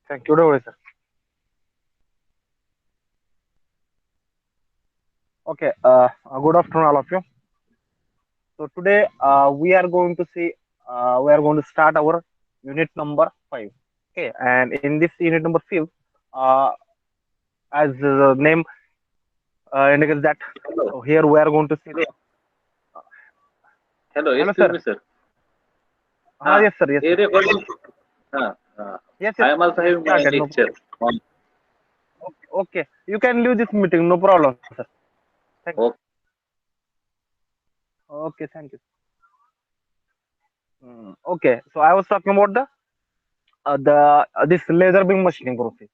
Thank you, Dovre, sir. Okay, good afternoon, all of you. So today we are going to see, we are going to start our unit number 5. Okay, and in this unit number 5, uh, as the name indicates that Hello. here we are going to see the. Hello. Hello, Excuse sir. me, sir. Yes, sir. Yes, A sir. recording. Uh, uh, Yes, yes. I am also It having my started. No lecture. problem. Okay, okay. You can leave this meeting. No problem, sir. Thank you. Okay. Okay, thank you. Okay, so I was talking about the this laser beam machining process.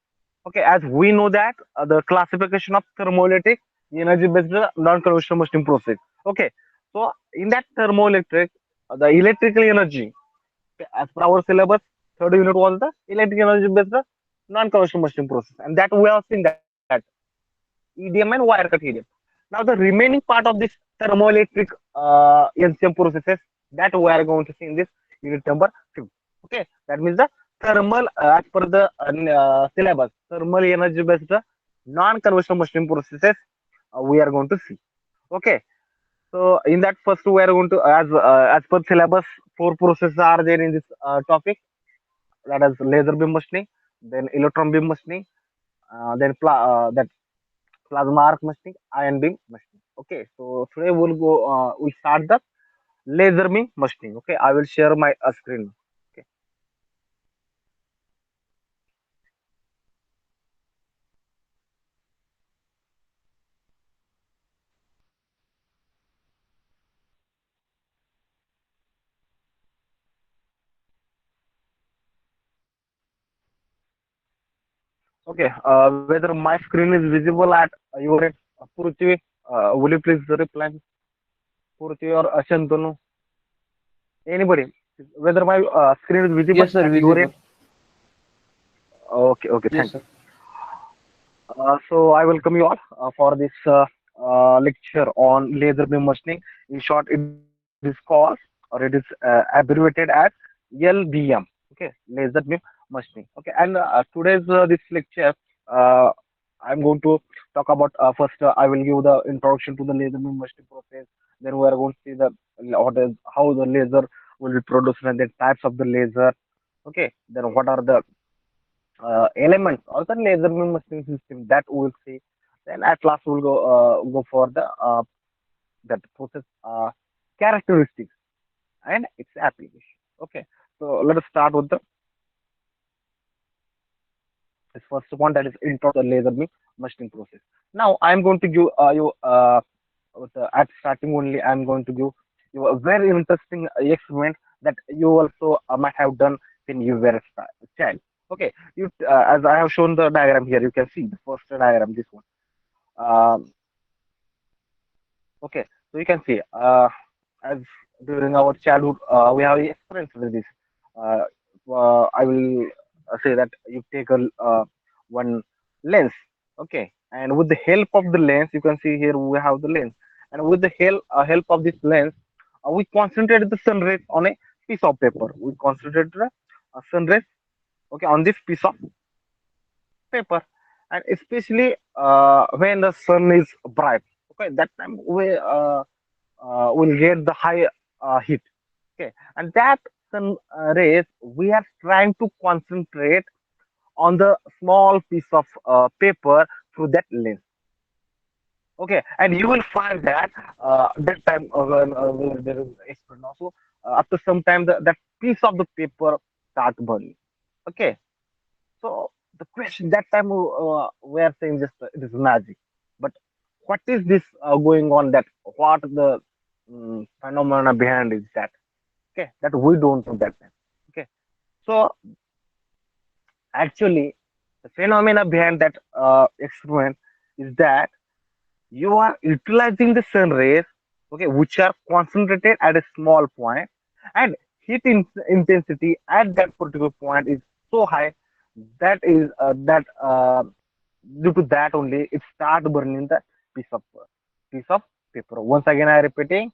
Okay, as we know that the classification of thermoelectric energy based non-conventional machining process. Okay, so in that thermoelectric, the electrical energy, okay, as per our syllabus, third unit was the electric energy based non-conventional machining process, and that we have seen that EDM and wire cut EDM. Now the remaining part of this thermoelectric NCM processes that we are going to see in this unit number 5. Okay, that means the thermal as per the syllabus, thermal energy based non-conventional machining processes we are going to see. Okay, so in that first we are going to as per syllabus, four processes are there in this topic. That is laser beam machining, then electron beam machining, then that plasma arc machining, ion beam machining. Okay, so today we'll start the laser beam machining. Okay, I will share my screen. Okay, okay. Whether my screen is visible at your end, Purthvi, will you please reply, Purthvi or Shantanu? Anybody? Whether my screen is visible Yes, sir, at your visible. end? Okay, okay. Yes, Thank sir. you. So I welcome you all for this lecture on laser beam machining. In short, it is called or it is abbreviated as LBM. Okay, laser beam machining. Okay, and today's this lecture, uh, I'm going to talk about first. I will give the introduction to the laser beam machining process. Then we are going to see the what is how the laser will be produced and the types of the laser. Okay, then what are the elements or the laser beam machining system that we will see. Then at last we'll go for the that process characteristics and its application. Okay, so let us start with the this first one, that is intro to the laser beam machining process. Now I am going to give you at starting only I am going to give you a very interesting experiment that you also might have done when you were a child. Okay, you as I have shown the diagram here, you can see the first diagram, this one. Um, okay, so you can see as during our childhood we have experienced with this. Uh, I will say that you take a one lens, okay, and with the help of the lens, you can see here we have the lens, and with the help of this lens, we concentrate the sun rays on a piece of paper. We concentrate the sun rays, okay, on this piece of paper, and especially when the sun is bright. Okay, that time we will get the high heat. Okay, and that sun rays we are trying to concentrate on the small piece of paper through that lens. Okay, and you will find that that time when there is experiment also, after some time that piece of the paper start burning. Okay, so the question that time we are saying just it is magic, but what is this going on? That what the phenomena behind is that? Okay, that we don't know that time. Okay, so actually the phenomena behind that experiment is that you are utilizing the sun rays, okay, which are concentrated at a small point, and intensity at that particular point is so high that is that due to that only it start burning the piece of piece of paper. Once again I repeating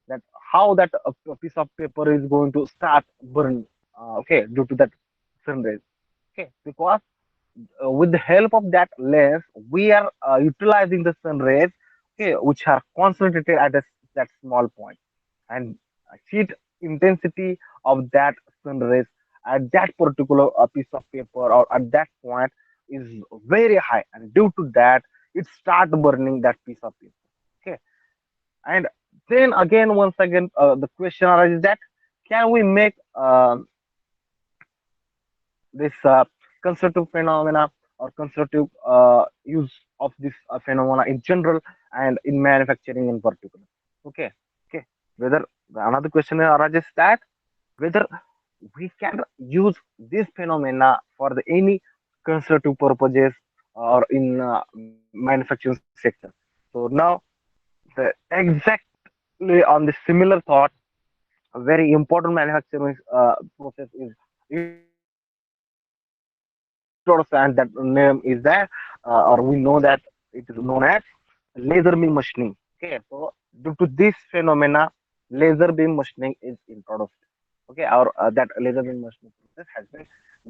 that how that piece of paper is going to start burn, okay, due to that sun rays. Okay, because with the help of that lens, we are utilizing the sun rays, okay, which are concentrated at that small point, and heat intensity of that sun rays at that particular piece of paper or at that point is very high, and due to that, it start burning that piece of paper. Okay, and then again, once again, the question arises that can we make this constructive phenomena or constructive use of this phenomena in general and in manufacturing in particular. Okay, okay. Whether another question arises that whether we can use this phenomena for the any constructive purposes or in manufacturing sector. So now the exactly on the similar thought, a very important manufacturing process is introduced, and that name is there, or we know that it is known as laser beam machining. Okay, so due to this phenomena, laser beam machining is introduced. Okay, or that laser beam machining process has been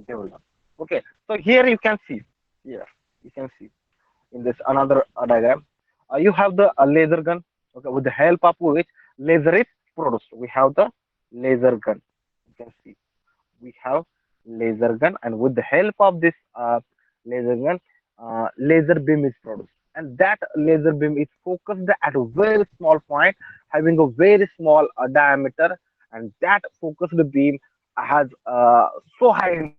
developed. Okay, so here you can see, here you can see in this another diagram, you have the laser gun. Okay, with the help of which laser is produced. We have the laser gun. You can see we have laser gun, and with the help of this laser gun, laser beam is produced, and that laser beam is focused at a very small point, having a very small diameter, and that focused beam has so high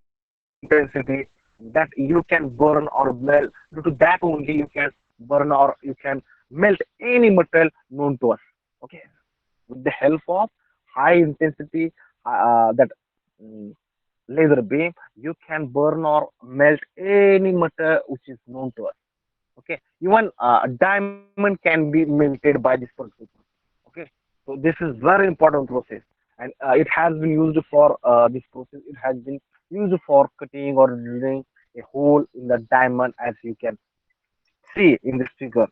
intensity that you can burn or melt. Due to that only you can burn or you can melt any metal known to us. Okay, with the help of high intensity that mm, laser beam, you can burn or melt any metal which is known to us. Okay, even a diamond can be melted by this process. Okay, so this is very important process, and it has been used for this process. It has been used for cutting or drilling a hole in the diamond, as you can see in this figure.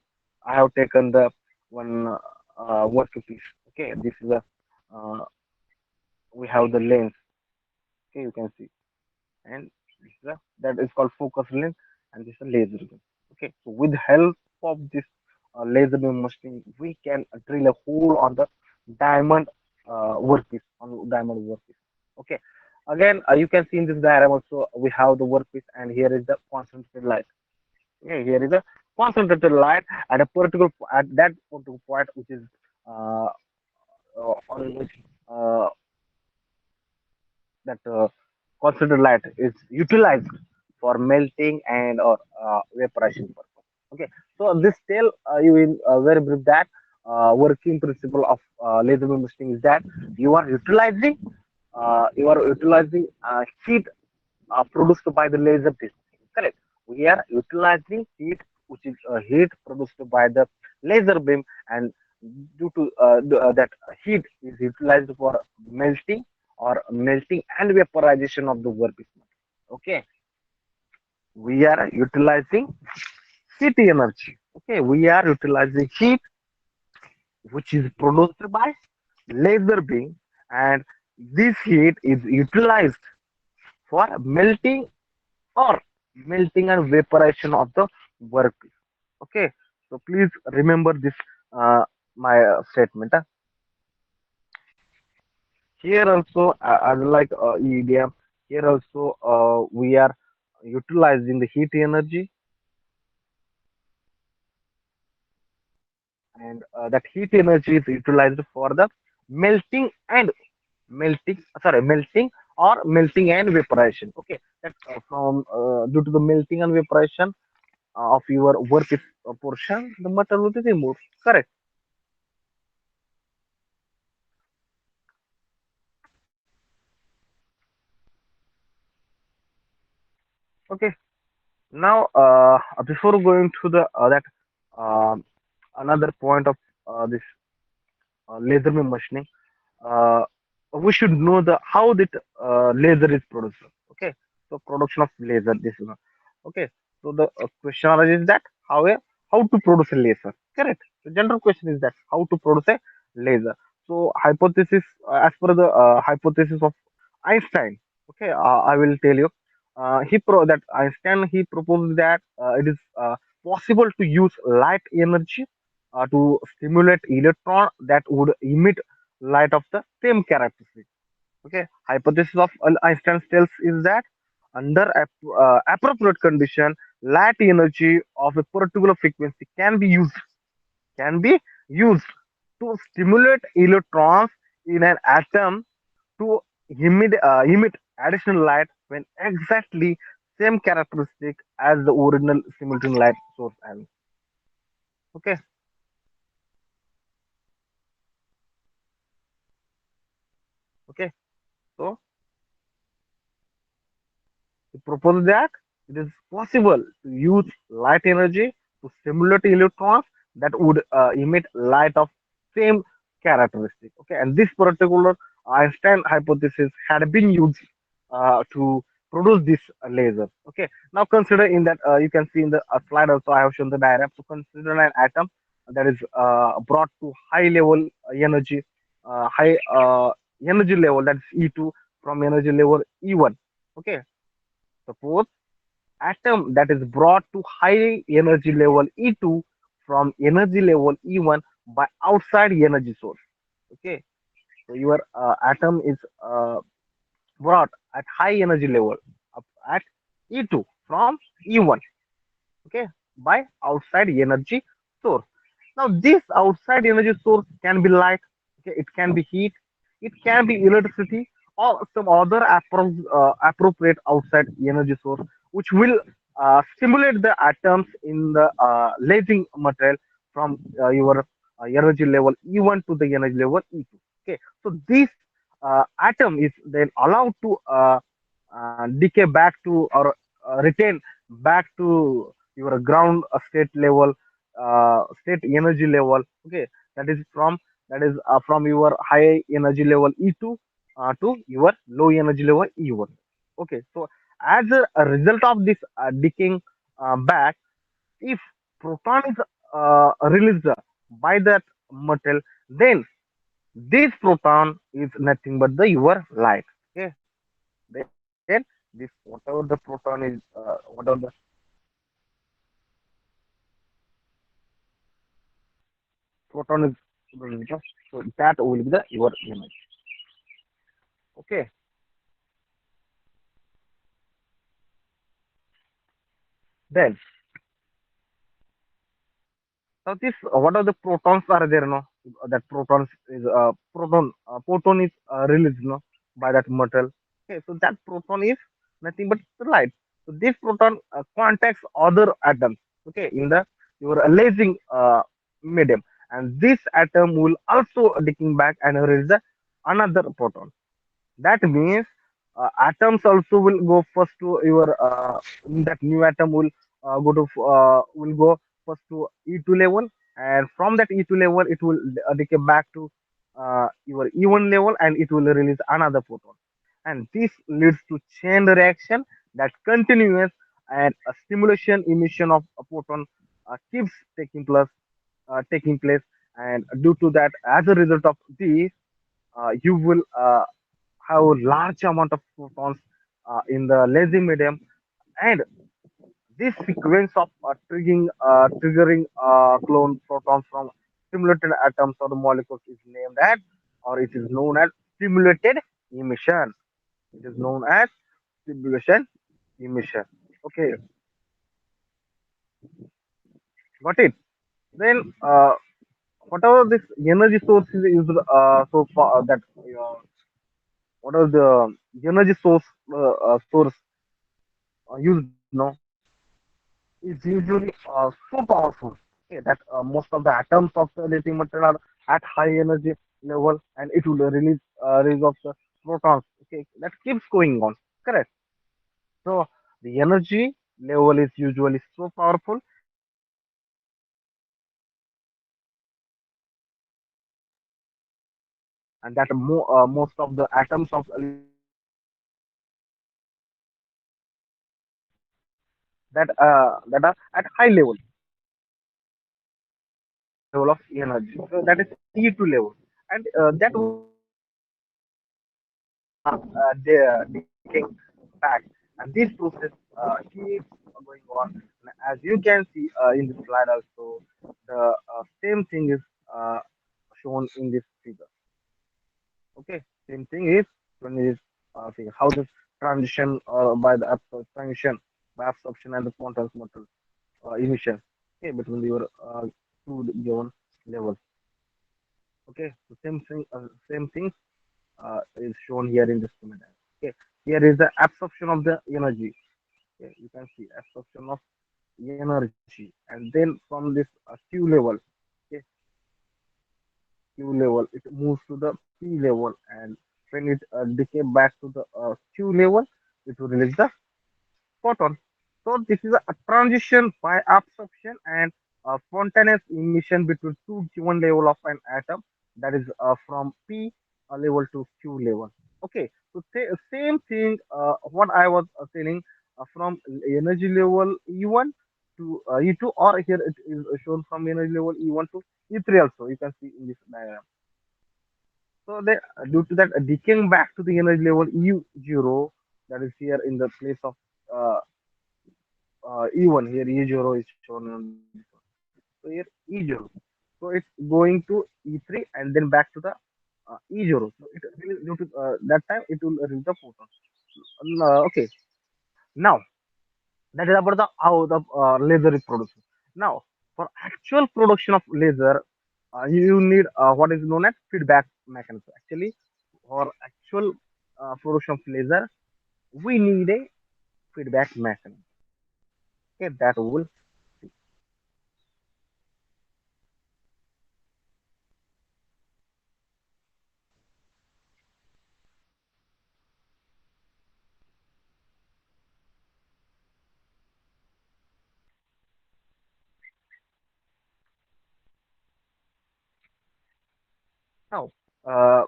I have taken the one workpiece. Okay, this is a we have the lens. Okay, you can see, and this is that is called focus lens, and this is a laser beam. Okay, so with help of this laser beam machine, we can drill a hole on the diamond diamond workpiece. Okay, again, you can see in this diagram also we have the workpiece, and here is the concentrated light. Okay, here is a concentrated light at a particular at that particular point, which is uh, on which that concentrated light is utilized for melting and or evaporation purpose. Okay, so this tell you in very brief that working principle of laser beam machining is that you are utilizing heat produced by the laser beam. Correct. We are utilizing heat, which is heat produced by the laser beam, and due to that heat is utilized for melting or melting and vaporization of the workpiece. Okay, we are utilizing heat energy. Okay, we are utilizing heat which is produced by laser beam, and this heat is utilized for melting or melting and vaporization of the workpiece. Okay, so please remember this my statement. Here also, I would like EDM. Here also, we are utilizing the heat energy, and that heat energy is utilized for the melting and melting or melting and vaporization. Okay, that from due to the melting and vaporization of your work portion, the metal will be removed. Correct. Okay. Now, before going to the that uh, another point of this laser beam machining, uh, we should know the how that laser is produced. Okay, so production of laser. This is okay. So the question arises that how to produce a laser. Correct. The general question is that how to produce a laser. So hypothesis as per the hypothesis of Einstein. Okay, I will tell you. that Einstein he proposed that it is possible to use light energy to stimulate electron that would emit light of the same characteristic. Okay, hypothesis of Einstein tells is that under appropriate condition, light energy of a particular frequency can be used to stimulate electrons in an atom to emit additional light when exactly same characteristic as the original simulating light source has. Okay, okay. So he proposed that it is possible to use light energy to stimulate electrons that would emit light of same characteristic. Okay, and this particular Einstein hypothesis had been used to produce this laser. Okay, now consider in that you can see in the slide also I have shown the diagram. So consider an atom that is brought to high level high energy level, that's E2, from energy level E1. Okay, suppose atom that is brought to high energy level E2 from energy level E1 by outside energy source. Okay, so your atom is brought at high energy level up at E2 from E1. Okay, by outside energy source. Now this outside energy source can be light, okay, it can be heat, it can be electricity, or some other appropriate outside energy source which will stimulate the atoms in the lasing material from your energy level E1 to the energy level E2. Okay, so this atom is then allowed to decay back to or retain back to your ground state level, state energy level. Okay, that is from your high energy level E2 to your low energy level E1. Okay, so as a result of this decaying back, if proton is released by that metal, then this proton is nothing but the your light. Okay, then this whatever the proton is, whatever the proton is, so that will be the your image. Okay, then now this what are the protons are there? No, that protons is proton is released no by that metal. Okay, so that proton is nothing but the light. So this proton contacts other atoms. Okay, in the your lasing medium, and this atom will also decaying back and release the another proton. That means atoms also will go first to your that new atom will go first to E2 level, and from that E2 level it will decay back to your E1 level, and it will release another proton. And this leads to chain reaction that continues, and a stimulation emission of a proton keeps taking place. And due to that, as a result of this, you will have a large amount of photons in the lazy medium, and this sequence of triggering clone protons from stimulated atoms or molecules is named as, or it is known as stimulated emission. It is known as stimulation emission. Okay, got it. Then whatever this energy source is used so far that what are the energy source used now is usually so powerful, okay, that most of the atoms of the living material are at high energy level, and it will release of the protons. Okay, that keeps going on. Correct. So the energy level is usually so powerful, and that most of the atoms of living material are at high energy that are at high level, level of energy. So that is E2 level, and that will decaying back. And this process keeps going on. And as you can see in this slide also, the same thing is uh, shown in this figure. Okay, same thing is when it is figure. How the transition by the transition by absorption and the quantum metal emission, okay, between your two given levels. Okay, so same thing is shown here in this schematic. Okay, here is the absorption of the energy. Okay, you can see absorption of energy, and then from this Q level, okay, Q level, it moves to the P level, and when it decay back to the Q level, it will release the photon. So this is a transition by absorption and spontaneous emission between two given level of an atom, that is from P level to Q level. Okay, so same thing. What I was telling from energy level E1 to E2, or here it is shown from energy level E1 to E3 also. You can see in this diagram. So due to that decaying back to the energy level E0, that is here in the place of uh, E1, here E0 is shown on this one. So here E0. So it's going to E3 and then back to the E0. So it will, due to that time it will reach the photon. Okay. Now that is about the how the laser is produced. Now for actual production of laser, you need what is known as feedback mechanism. Actually, for actual production of laser, we need a feedback mechanism. Okay, that will. Now, uh,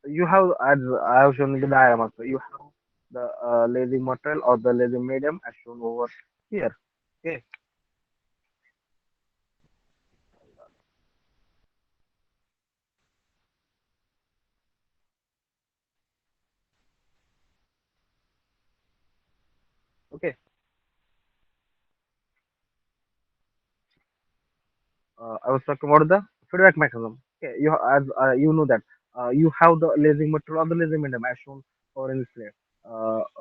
you have, as I have shown in the diagram also, you have the lazy material or the lazy medium as shown over here. Okay. Okay. I was talking about the feedback mechanism. Okay. As you know that you have the lazy material or the lazy medium as shown over in this layer.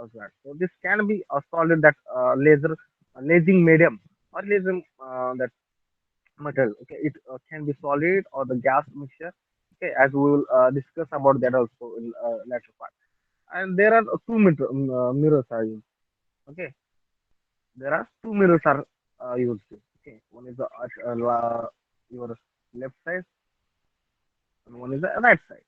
As that. So this can be a solid that lasing medium or lasing that material. Okay, it can be solid or the gas mixture. Okay, as we will discuss about that also in later part. And there are two mirrors are used. Okay, there are two mirrors are used. Okay, one is the your left side and one is the right side.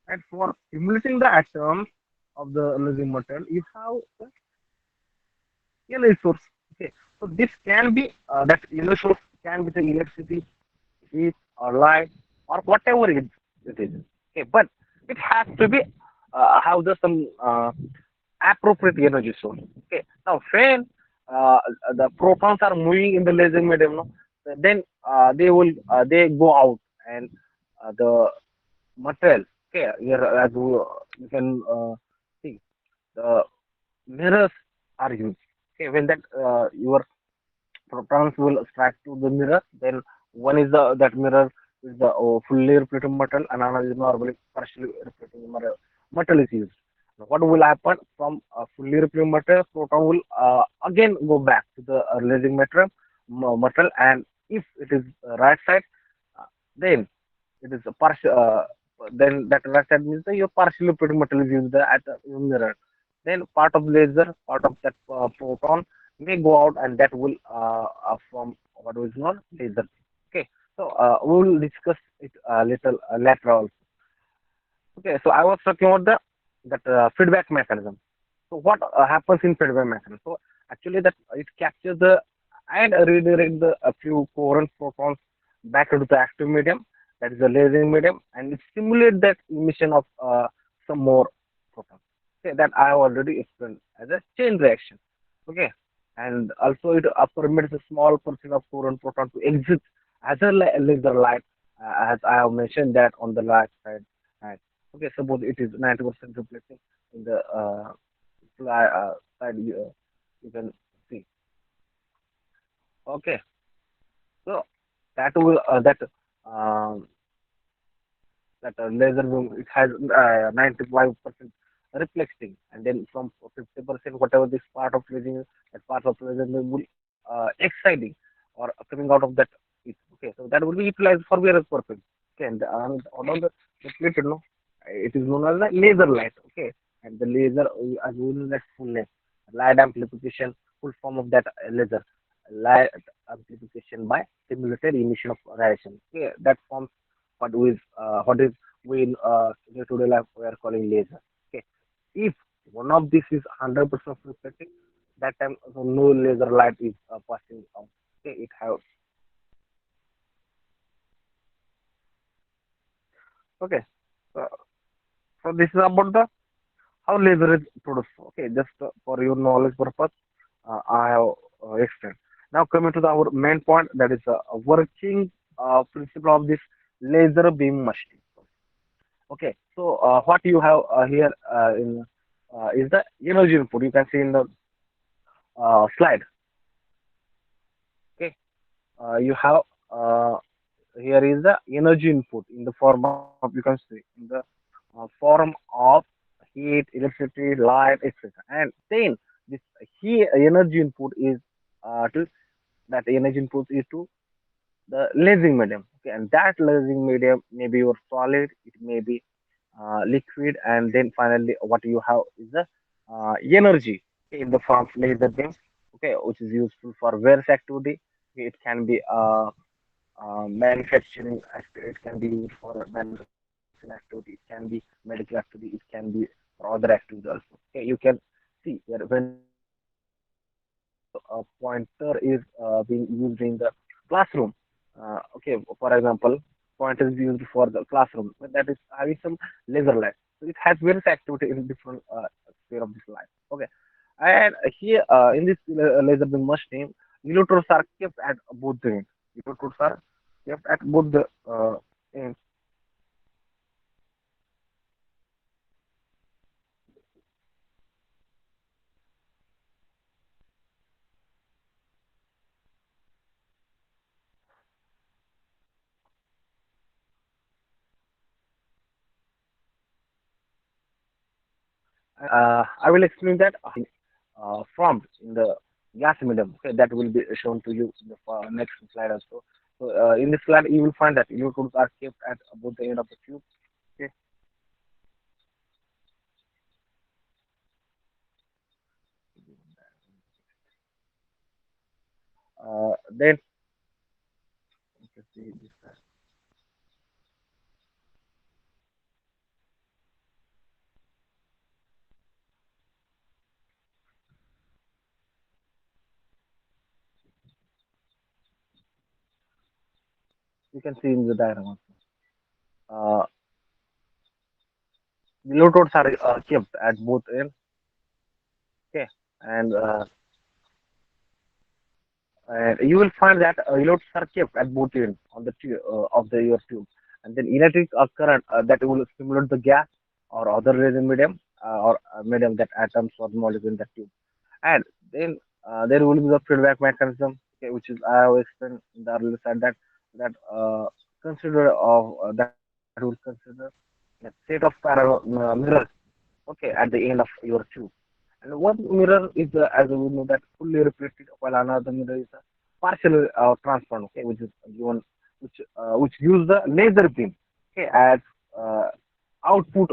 And for simulating the atoms of the living material, you have the energy source. Okay, so this can be that energy source can be the electricity, heat, or light, or whatever it is. Okay, but it has to be have the some appropriate energy source. Okay, now when uh, the protons are moving in the laser medium, no, then they go out and the material. Okay, here as you can see the mirrors are used. Okay, when that your protons will strike to the mirror, then one is the that mirror is the fully reflecting metal, and another is normally partially reflecting metal is used. Now, what will happen from a fully reflecting metal? Proton will again go back to the releasing metal, and if it is right side, then it is a partial. Then that right side means that your partially reflecting metal is used at the mirror. Then part of laser, part of that proton may go out, and that will form what is known laser. Okay, so we will discuss it a little later also. Okay, so I was talking about the that feedback mechanism. So what happens in feedback mechanism? So actually that it captures the and redirect the a few coherent protons back into the active medium, that is the lasing medium, and it simulates that emission of some more protons. Okay, that I have already explained as a chain reaction. Okay, and also it permits a small portion of coherent proton to exit as a laser light, as I have mentioned that on the left side. Right. Okay, suppose it is 90% reflecting in the slide you can see. Okay, so that will um, that laser beam it has 95% reflecting, and then from 50% whatever this part of laser, that part of laser beam will exciting or coming out of that it. Okay, so that will be utilized for various purposes. Okay, and all of the reflected, no, it is known as the laser light. Okay, and the laser as we know that full name, light amplification, full form of that laser, light amplification by stimulated emission of radiation. Okay, that forms what is we in day-to-day life we are calling laser. Okay, if one of this is 100% reflecting, that time no laser light is passing out. Okay, it have. Okay, so, so this is about the how laser is produced. Okay, just for your knowledge purpose, I have explained. Now coming to our main point, that is working principle of this laser beam machine. Okay, so what you have here in is the energy input. You can see in the slide. Okay, you have here is the energy input in the form of, you can see in the form of heat, electricity, light, etc. And then this heat energy input is to that energy input is to the lasing medium. Okay, and that lasing medium may be your solid, it may be liquid, and then finally what you have is the energy in the form of laser beam. Okay, which is useful for various activity. Okay, it can be manufacturing activity, it can be used for manufacturing activity, it can be medical activity, it can be for other activities also. Okay, you can see here when the pointer is being used in the classroom. Okay, for example, pointer is used for the classroom, but that is having some laser light. So it has various activity in different sphere of this light. Okay, and here in this laser beam machine, electrodes are kept at both the ends. Electrodes are kept at both the ends. I will explain that formed in the gas medium. Okay, that will be shown to you in the next slide also. So in this slide, you will find that electrodes are kept at both the end of the tube. Okay, then you can see this. You can see in the diagram also. Uh, the electrodes are kept at both ends. Okay, and and you will find that electrodes are kept at both ends on the tube of the your tube, and then electric current that will stimulate the gas or other resin medium or medium that atoms or molecules in that tube, and then there will be the feedback mechanism, okay, which is I have explained in the earlier slide that that that will consider a set of parallel mirrors, okay, at the end of your tube. And one mirror is, as we know, that fully reflected, while another mirror is partially transparent, okay, which is given, which use the laser beam, okay, as uh, output,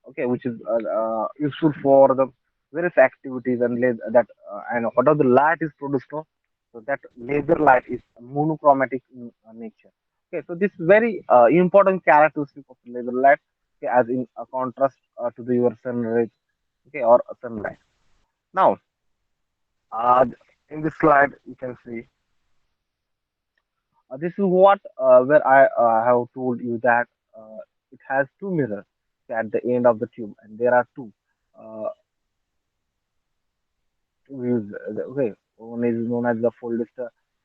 okay, which is useful for the various activities and that and whatever the light is produced, no, so that laser light is monochromatic in nature. Okay, so this is very important characteristic of laser light, okay, as in contrast to the your sun rays, okay, or sunlight. Now, uh, in this slide, you can see this is what where I have told you that it has two mirrors at the end of the tube, and there are two. Uh, views. Okay, one is known as the full dist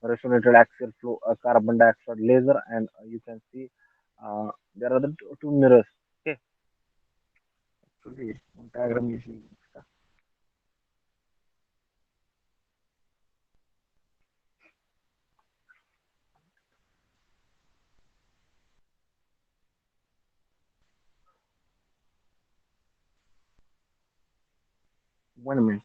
resonated axial flow carbon dioxide laser, and you can see there are the two mirrors. Okay, actually, one diagram is used. 1 minute.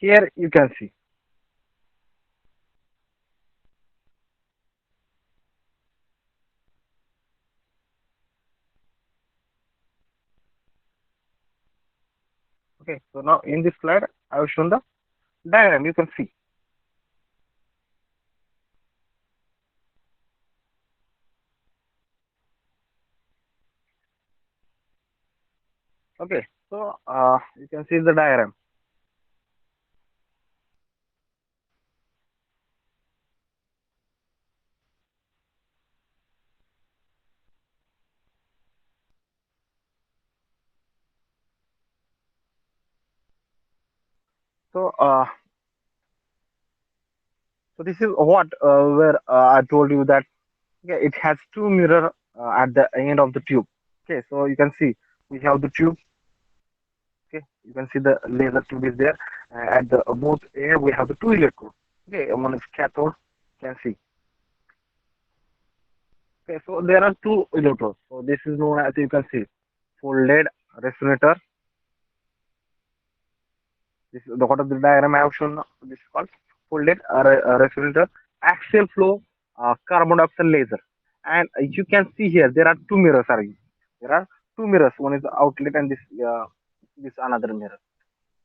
Here you can see. Okay, so now in this slide, I have shown the diagram. You can see. Okay, so you can see the diagram. So so this is what where I told you that okay, it has two mirror at the end of the tube. Okay, so you can see we have the tube. Okay, you can see the laser tube is there. At the both end we have the two electrodes. Okay, one is cathode. You can see. Okay, so there are two electrodes. So this is known as you can see folded resonator. This is the what of the diagram I have shown. This is called folded resonator axial flow carbon dioxide laser. And you can see here there are two mirrors are used. There are two mirrors. One is the outlet and this another mirror.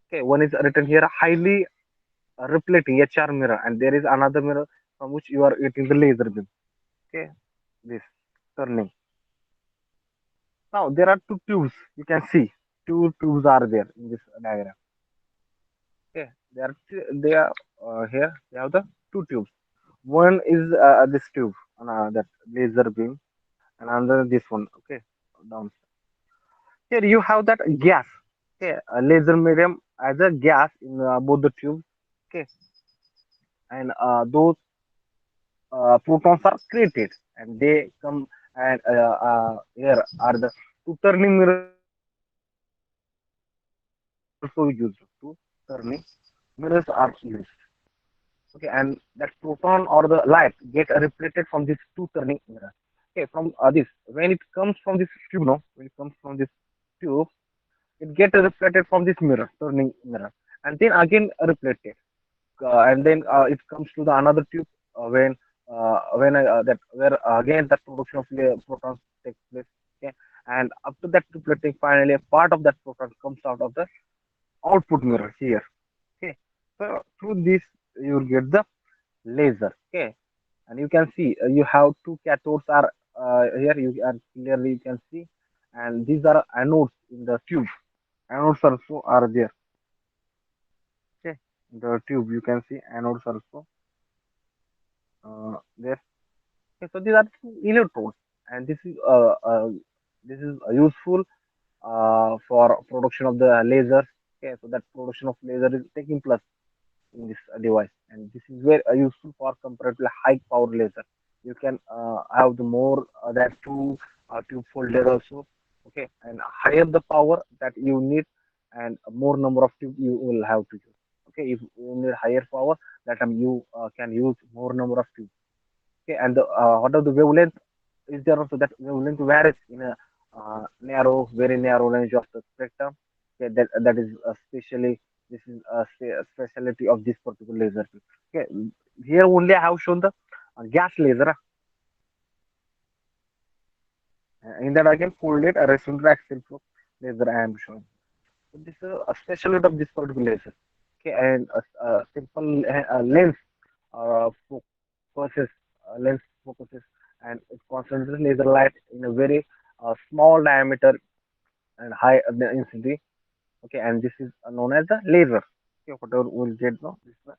Okay, one is written here highly reflecting HR mirror, and there is another mirror from which you are getting the laser beam. Okay, this turning. Now there are two tubes. You can see two tubes are there in this diagram. Okay, they are here. They have the two tubes. One is this tube, that laser beam, and another this one. Okay, down here you have that gas. Okay, a laser medium as a gas in both the tubes. Okay, and those protons are created, and they come and here are the two turning mirrors also used. Two turning mirrors are used. Okay, and that proton or the light get reflected from these two turning mirrors. Okay, from this when it comes from this tube, no, when it comes from this tube, it get reflected from this mirror, turning mirror, and then again reflected, and then it comes to the another tube when that where again that production of protons takes place. Okay, and after that reflecting, finally a part of that proton comes out of the output mirror here. Okay, so through this you will get the laser. Okay, and you can see you have two cathodes are here, you can clearly you can see, and these are anodes in the tube, Anodes also are there. Okay, the tube you can see anodes also there. Okay, so these are electrodes, and this is useful for production of the lasers. Okay, so that production of laser is taking place in this device, and this is very useful for comparatively high power laser. You can have the more than two tube folder also. Okay, and higher the power that you need, and more number of tube you will have to use. Okay, if you need higher power, that time you can use more number of tube. Okay, and what are the wavelength is there also that wavelength varies in a narrow, very narrow range of the spectrum. Okay, that is especially this is a specialty of this particular laser. Okay, here only I have shown the gas laser. In that again folded a resonant axial flow laser I am showing. So this is a specialty of this particular laser. Okay, and a simple lens focuses lens focuses and it concentrates laser light in a very small diameter and high intensity. Okay, and this is known as the laser. Okay, whatever we'll get now, this is the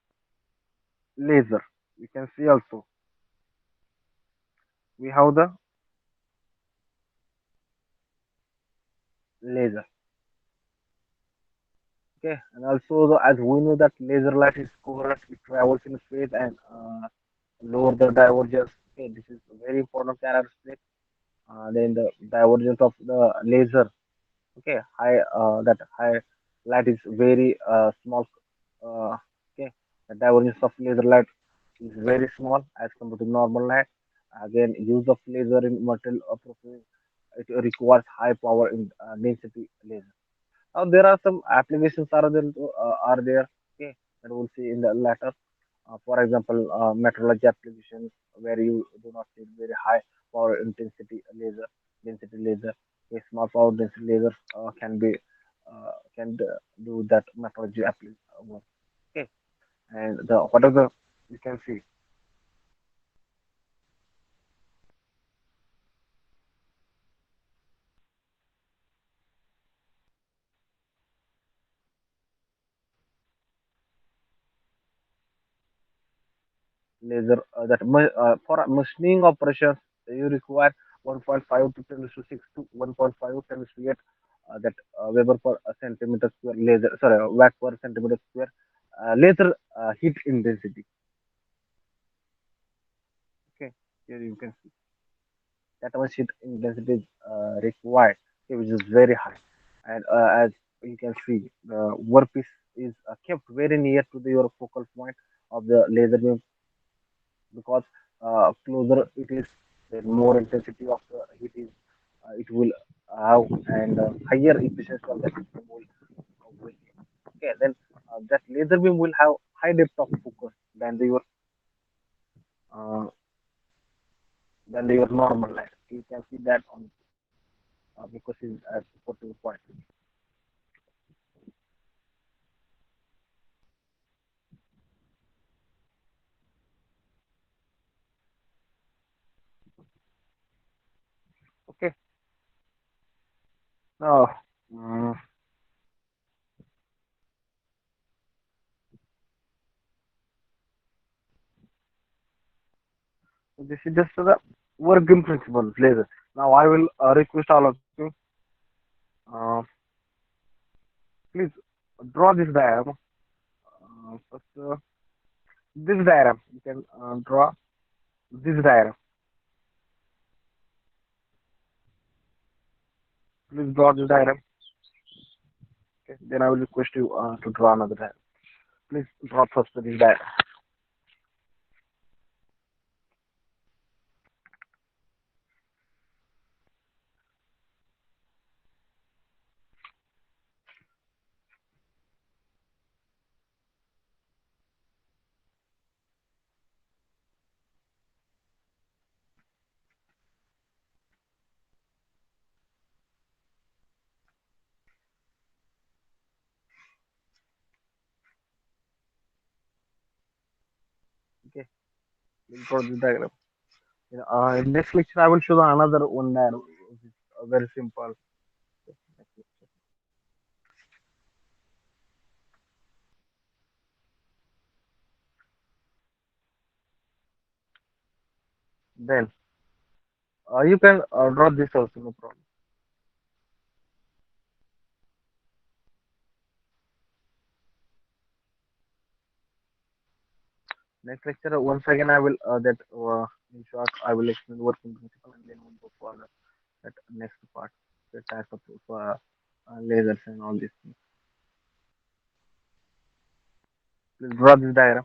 laser. You can see also we have the laser. Okay, and also as we know that laser light is coherent, it travels in space and lower the divergence. Okay, this is a very important characteristic. Then the divergence of the laser. Okay, high that high light is very small. Okay, the divergence of laser light is very small as compared to normal light. Again, use of laser in material processing it requires high power in density laser. Now there are some applications are there. Okay, that we'll see in the latter. For example, metrology applications where you do not need very high power intensity laser, density laser. A small power density lasers can do that metrology application work. Okay, and the what are the you can see laser for machining operations you require 1.5 to 10 to 6 to 1.5 times to get that Weber per centimeter square laser sorry watt per centimeter square laser heat intensity. Okay, here you can see that much heat intensity is required, okay, which is very high, and as you can see the workpiece is kept very near to your focal point of the laser beam because closer it is, the more intensity of the heat is it will have and higher efficiency of that system will okay then that laser beam will have high depth of focus uh, than your normal light. You can see that on because it's at 40 point. Okay, now mm, so this is just the working principle of laser. Now I will request all of you, uh, please draw this diagram. First, this diagram you can draw this diagram. Please draw this diagram. Okay, then I will request you to draw another diagram. Please draw first this diagram. Okay, please draw this diagram. In next lecture, I will show the another one diagram. Which is very simple. Then you can draw this also, no problem. Next lecture, once again, I will that in short, I will explain the working principle and then we'll go for that next part, the types of lasers and all these things. Please draw this diagram.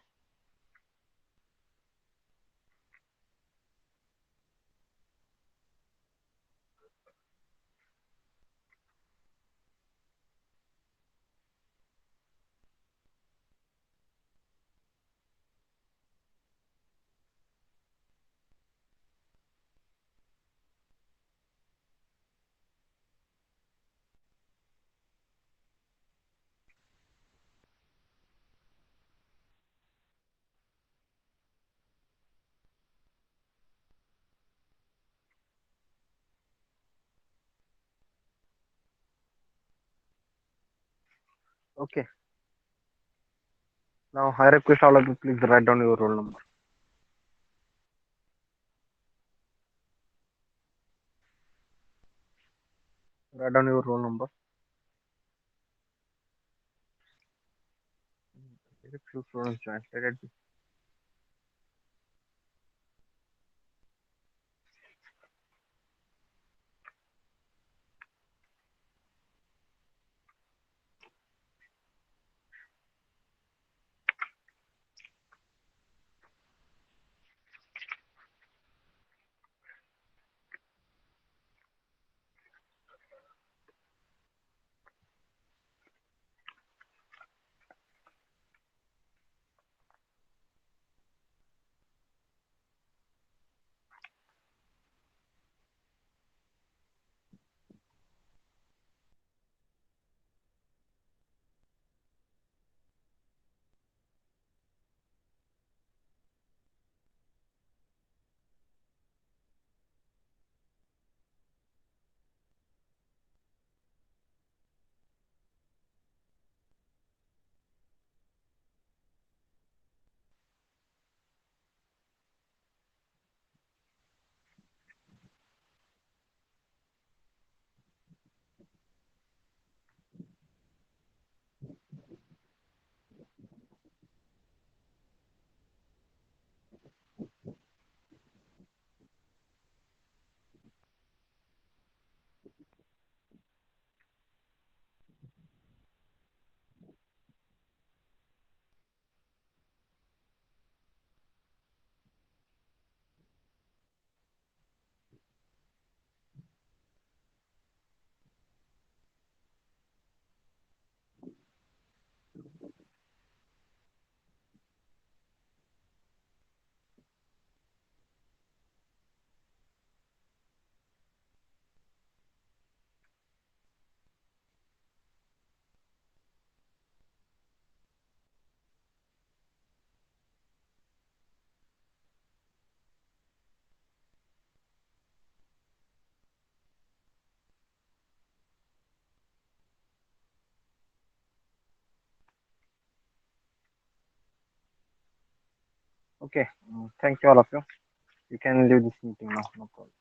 Okay. Now I request all of you please write down your roll number. Write down your roll number. Take a few students join. Let it be. Okay. Thank you all of you. You can leave this meeting now. No problem.